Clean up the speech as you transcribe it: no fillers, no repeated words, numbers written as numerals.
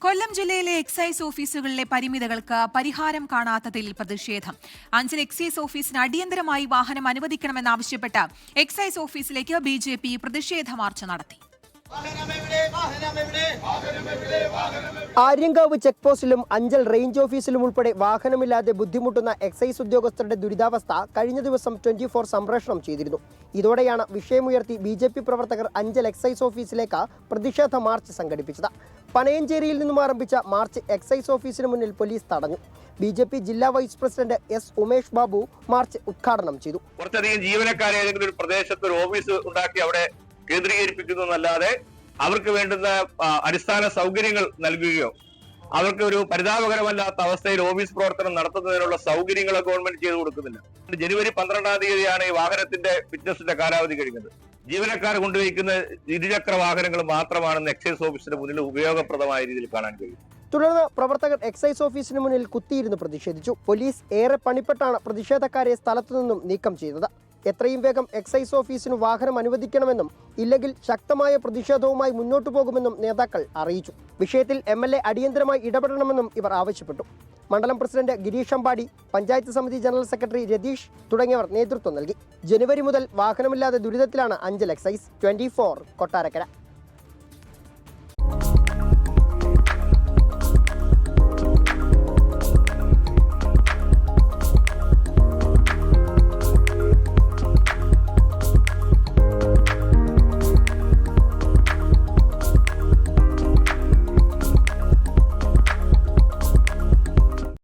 കൊല്ലം ജില്ലയിലെ എക്സൈസ് ഓഫീസുകളിലെ പരിമിതികൾക്ക് പരിഹാരം കാണാത്തതിൽ പ്രതിഷേധം. അഞ്ചൽ എക്സൈസ് ഓഫീസിന് അടിയന്തരമായി വാഹനം അനുവദിക്കണമെന്നാവശ്യപ്പെട്ട് എക്സൈസ് ഓഫീസിലേക്ക് ബിജെപി പ്രതിഷേധ മാർച്ച് നടത്തി. ആര്യങ്കാവ് ചെക്ക് പോസ്റ്റിലും അഞ്ചൽ റേഞ്ച് ഓഫീസിലും ഉൾപ്പെടെ വാഹനമില്ലാതെ ബുദ്ധിമുട്ടുന്ന എക്സൈസ് ഉദ്യോഗസ്ഥരുടെ ദുരിതാവസ്ഥ കഴിഞ്ഞ ദിവസം 24 സംപ്രേഷണം ചെയ്തിരുന്നു. ഇതോടെയാണ് വിഷയമുയർത്തി ബിജെപി പ്രവർത്തകർ അഞ്ചൽ എക്സൈസ് ഓഫീസിലേക്ക് പ്രതിഷേധ മാർച്ച് സംഘടിപ്പിച്ചത്. പനയഞ്ചേരിയിൽ നിന്നും ആരംഭിച്ച മാർച്ച് എക്സൈസ് ഓഫീസിന് മുന്നിൽ പോലീസ് തടഞ്ഞു. ബിജെപി ജില്ലാ vice president S Umesh Babu march ഉദ്ഘാടനം ചെയ്തു. കുറച്ചധികം ജീവനക്കാരെ ഏതെങ്കിലും ഒരു പ്രദേശത്ത് ഒരു ഓഫീസ് ഉണ്ടാക്കി അവിടെ കേന്ദ്രീകരിപ്പിക്കുന്നതല്ലാതെ അവർക്ക് വേണ്ടുന്ന അടിസ്ഥാന സൗകര്യങ്ങൾ നൽകുകയോ അവർക്ക് ഒരു പരിതാപകരമല്ലാത്ത അവസ്ഥയിൽ ഓഫീസ് പ്രവർത്തനം നടത്തുന്നതിനുള്ള സൗകര്യങ്ങൾ ഗവൺമെന്റ് ചെയ്തു കൊടുക്കുന്നില്ല. ജനുവരി 12-ാം തീയതിയാണ് ഈ വാഹനത്തിന്റെ ഫിറ്റ്നസിന്റെ കാലാവധി കഴിഞ്ഞത്. ജീവനക്കാർ കൊണ്ടുവയ്ക്കുന്ന ഇരുചക്ര വാഹനങ്ങൾ മാത്രമാണെന്ന് എക്സൈസ് ഓഫീസിന് മുന്നിൽ ഉപയോഗപ്രദമായ രീതിയിൽ കാണാൻ കഴിയും. തുടർന്ന് പ്രവർത്തകർ എക്സൈസ് ഓഫീസിന് മുന്നിൽ കുത്തിയിരുന്ന് പ്രതിഷേധിച്ചു. പോലീസ് ഏറെ പണിപ്പെട്ടാണ് പ്രതിഷേധക്കാരെ സ്ഥലത്തു നിന്നും നീക്കം ചെയ്തത്. എത്രയും വേഗം എക്സൈസ് ഓഫീസിന് വാഹനം അനുവദിക്കണമെന്നും ഇല്ലെങ്കിൽ ശക്തമായ പ്രതിഷേധവുമായി മുന്നോട്ടു പോകുമെന്നും നേതാക്കൾ അറിയിച്ചു. വിഷയത്തിൽ MLA അടിയന്തരമായി ഇടപെടണമെന്നും ഇവർ ആവശ്യപ്പെട്ടു. മണ്ഡലം പ്രസിഡന്റ് ഗിരീഷ് അമ്പാടി, പഞ്ചായത്ത് സമിതി ജനറൽ സെക്രട്ടറി രതീഷ് തുടങ്ങിയവർ നേതൃത്വം നൽകി. ജനുവരി മുതൽ വാഹനമില്ലാതെ ദുരിതത്തിലാണ് അഞ്ചൽ എക്സൈസ്. 24 കൊട്ടാരക്കര.